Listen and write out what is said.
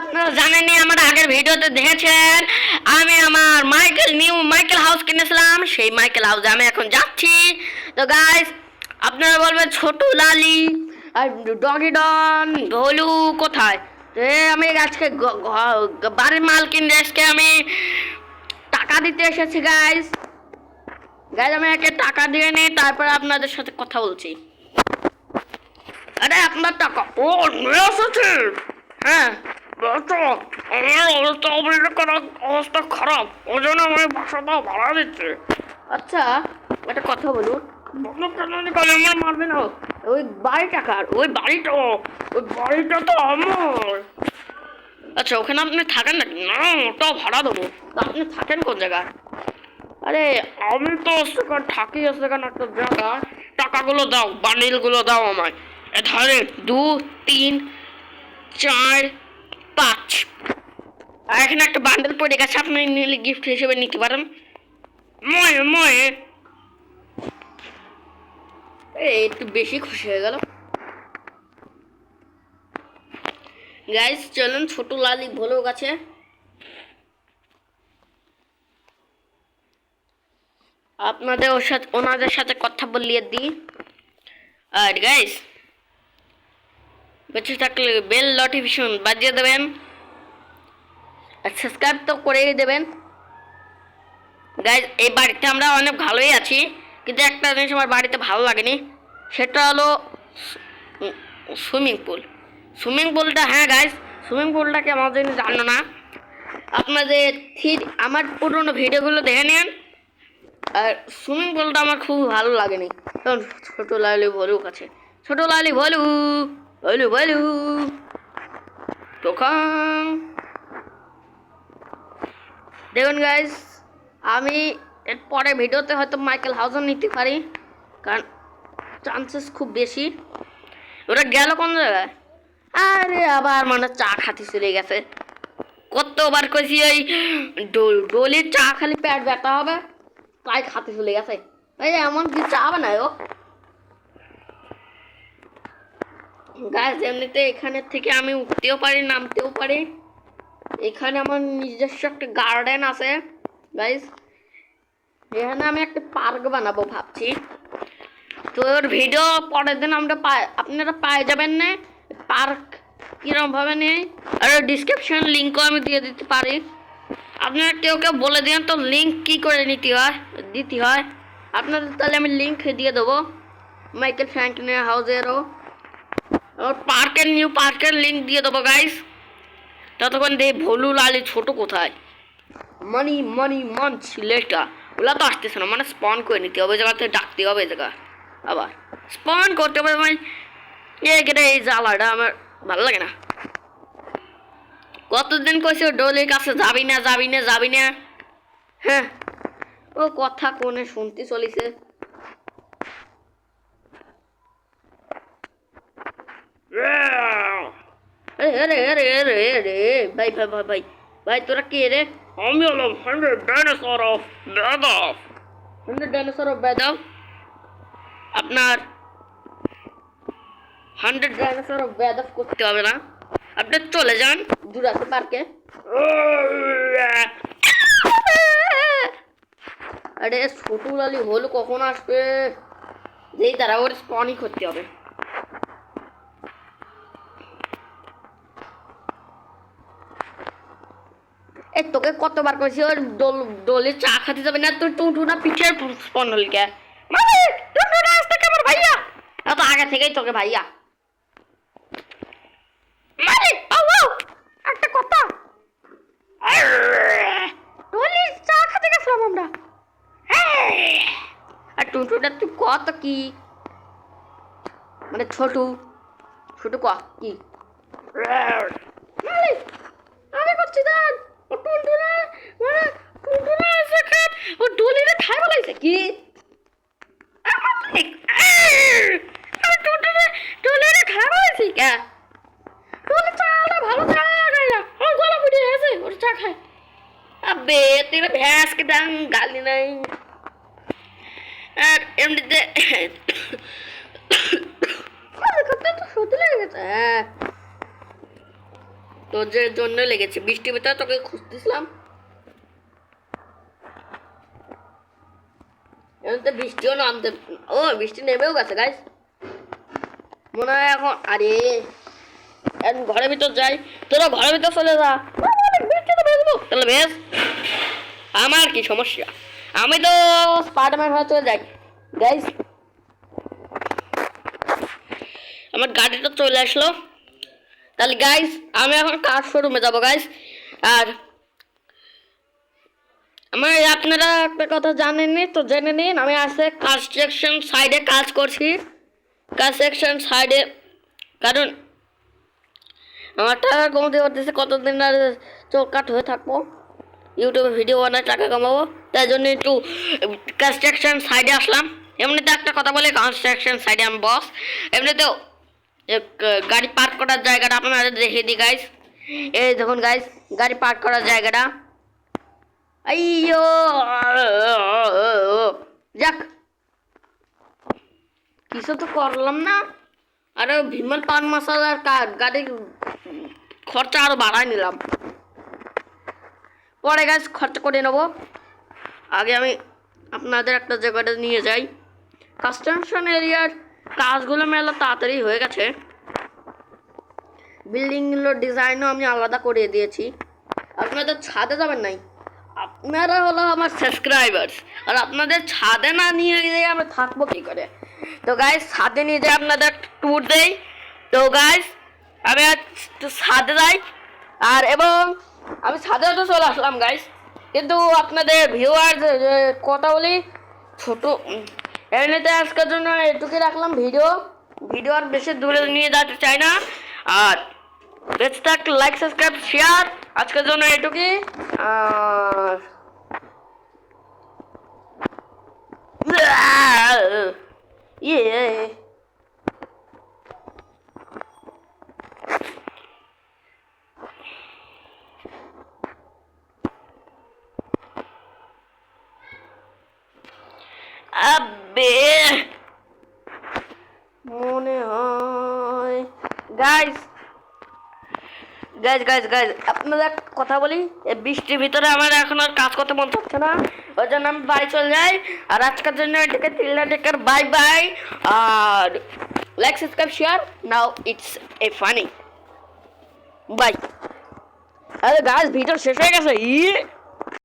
আপনারা জানেনই আমার আগের ভিডিওতে দেখেছেন আমি আমার মাইকেল হাউস কিনেছিলাম। সেই মাইকেল হাউসে আমি এখন যাচ্ছি। তো গাইস আপনারা বলবেন ছোট লালি আর ডগি ডন ভোলু কোথায়? আমি আজকে বাড়ির মালকিন দেশকে আমি টাকা দিতে এসেছি গাইস। আমি একে টাকা দিয়ে নিই, তারপর আপনাদের সাথে কথা বলছি। আরে আপনার টাকা ও নিয়ে এসেছি। হ্যাঁ আমার অবস্থা খারাপ, ওই জন্য আমি বাসাটা ভাড়া দিচ্ছি। আচ্ছা একটা কথা বলুন, আমার মারবে না। ওই বাড়িটা কার? ওই বাড়িটা তো আমার। আচ্ছা ওখানে আপনি থাকেন নাকি? না ওটাও ভাড়া দেবো। তা আপনি থাকেন কোন জায়গায়? আরে আমি তো সেখানে থাকি, সেখানে একটা জায়গা। টাকাগুলো দাও, বান্ডিলগুলো দাও আমায়। এধারে 2 3 4 5। আর এখানে একটা বান্ডেল পড়ে গেছে, আপনি নিলে গিফট হিসেবে নিতে পারেন। ময়ে একটু বেশি খুশি হয়ে গেল। গাইস চলুন ছোট লালি ভোলো গেছে, আপনাদের ওনাদের সাথে কথা বলিয়ে দিই। আর গাইস বেঁচে থাকলে বেল নোটিফিকেশন বাজিয়ে দেবেন, আর সাবস্ক্রাইব তো করেই দেবেন। গাইস এই বাড়িতে আমরা অনেক ভালোই আছি, কিন্তু একটা জিনিস আমার বাড়িতে ভালো লাগেনি, সেটা হলো সুইমিং পুলটা। হ্যাঁ গাইস সুইমিং পুলটাকে আমাদের জানো না। আপনাদের আমার পুরনো ভিডিওগুলো দেখে নেন। আর সুইমিং পুলটা আমার খুব ভালো লাগেনি। তখন ছোট লালি ভলু কাছে, ছোট লালি ভলু ভলু ভলু তখন দেখুন গাইস, আমি এর পরে ভিডিওতে হয়তো মাইকেল হাউসও নিতে পারি, কারণ চান্সেস খুব বেশি। ওরা গেল কোন জায়গায়? আরে আবার মানে চা খাতে চলে গেছে। কতবার কইছি ওই ডলির চা খালি পেট ব্যথা হবে, তাই খাতে চলে গেছে। এই এমন কি চা বানায় ও গাইস। এমনিতে এখানে থেকে আমি উঠতেও পারি, নামতেও পারি। এখানে আমার নিজস্ব একটা গার্ডেন আছে গাইস। এখানে আমি একটা পার্ক বানাবো ভাবছি। তো ওর ভিডিও পরের দিন আপনারা পায়ে যাবেন না পার্ক কিরম ভাবে নেই। আর ডিসক্রিপশন লিঙ্কও আমি দিয়ে দিতে পারি। আপনারা কেউ বলে দিন তো লিঙ্ক কি করে দিতে হয় আপনাদের, তাহলে আমি লিঙ্ক দিয়ে দেবো মাইকেল ফ্র্যাঙ্কলিনের হাউসেরও, নিউ পার্কের লিঙ্ক দিয়ে দেবো গাইস। ততক্ষণ দিয়ে ভলু লালি ছোট কোথায়? মন ছেলেটা ওগুলা তো আসতেছে না, মানে স্পন করে নিতে হবে, জায়গা থেকে ডাকতে হবে, জায়গা আবার স্পন করতে হবে। মানে এই জ্বালাটা আমার ভালো লাগে না। কতদিন কইছে ডলির কাছে যাবি না। হ্যাঁ ও কথা কোনে শুনতে চলিছে। ভাই তোরা কে রে? আমি হলাম 100 ডাইনোসর অফ বেদফ। আপনার 100 ডাইনোসর অফ বেদফ করতে হবে না, আপনি চলে যান জুরাসিক পার্কে। আরে ছোট লালি হলো কখন আসবে? যেই তারা ওর স্পনই করতে হবে। এই তোকে কতবার কইছি ওর ডলে চা খাতে যাবে না, তোর টুটু না পিঠের স্পন হল কে? মালিক টুটু না আসতে কেমন ভাইয়া? এত আগে থেকেই তোকে ভাইয়া। মালিক একটা কথা, ডলে চা খাতে গেছিলাম আমরা। আর টুটুটা তুই কত কি মানে ছোট ক কি? মালিক আমি করছি দেন ও টুনটুনা, মানে টুনটুনা এসে খাত ও ডলিরে খাই বলাইছে কি? আমি ডলিরে খাই বলাইছি কে? ডলি চাটা ভালো চা খাই না, আমার গলা ফুটে গেছে ওর চা খায়। আবে তুই ভ্যাস কে ডাং গালি নাই। আর এমনিতে তো সত্যি লেগে গেছে। তো যে জন্য লেগেছে বৃষ্টির ভিতরে তোকে খুঁজতেছিলাম। এমনিতে বৃষ্টিও নামতে, ও বৃষ্টি নেমেও গেছে গাইস মনে হয় এখন। আরে এখন ঘরের ভিতর যাই, তোরা ঘরের ভিতর চলে যা, তাহলে বেশ আমার কি সমস্যা, আমি তো স্পাইডারম্যান হয়ে চলে যাই। গাইস আমার গাড়িটা চলে আসলো, তাহলে গাইস আমি এখন কার শোরুমে যাবো গাইস। আর আমার আপনারা একটা কথা জানেননি তো জেনে নিন, আমি আজকে কনস্ট্রাকশন সাইডে কাজ করছি, কনস্ট্রাকশন সাইডে। কারণ আমার টাকা কমতে পারতেছে, কতদিন আর চোখ কাট হয়ে থাকবো, ইউটিউবে ভিডিও বানায় টাকা কামাবো, তাই জন্য একটু কনস্ট্রাকশন সাইডে আসলাম। এমনিতে একটা কথা বলে, কনস্ট্রাকশন সাইডে আমি বস। এমনিতেও গাড়ি পার্ক করার জায়গাটা আপনারা দেখিয়ে দিই গাইস। এই দেখুন গাইস গাড়ি পার্ক করার জায়গাটা। আইয়ো যাক কিছু তো করলাম না, আরে বিমল পান মশলার গাড়ির খরচা আরো বাড়াই নিলাম, পরে গাছ খরচা করে নেবো। আগে আমি আপনাদের একটা জায়গাটা নিয়ে যাই। কনস্ট্রাকশন এরিয়ার কাজগুলো মেলা তাড়াতাড়ি হয়ে গেছে, বিল্ডিংগুলোর ডিজাইনও আমি আলাদা করে দিয়েছি। আপনাদের ছাদে যাবেন নাই, আপনারা হলো আমার সাবস্ক্রাইবার্স, আর আপনাদের ছাদে না নিয়ে গিয়ে আমি থাকবো কী করে। তো গাইস ছাদে নিয়ে যাই, আপনাদের ট্যুর দেই। তো গাইস আমি ছাদে যাই, আর এবং আমি ছাদে তো চলে আসলাম গাইস, কিন্তু আপনাদের ভিউয়ার কথা বলি ছোট, এমনিতে আজকের জন্য এটুকুই রাখলাম। ভিডিও আর বেশি দূরে নিয়ে যেতে চাই না। আর বেঁচে থাকতে লাইক সাবস্ক্রাইব শেয়ার, আজকের জন্য এটুকুই। আর ইয়ে আবে মনে হয় গাইস আপনাদের কথা বলি, এই বৃষ্টির ভিতরে আমার এখন আর কাজ করতে মন চাচ্ছে না, ওই জন্য আমি বাড়ি চলে যাই। আর আজকের জন্য এটাকে টেকার বাই বাই, আর লাইক সাবস্ক্রাইব শেয়ার নাও, ইটস এ ফানি বাই। আরে গাইস ভিডিও শেষ হয়ে গেছে।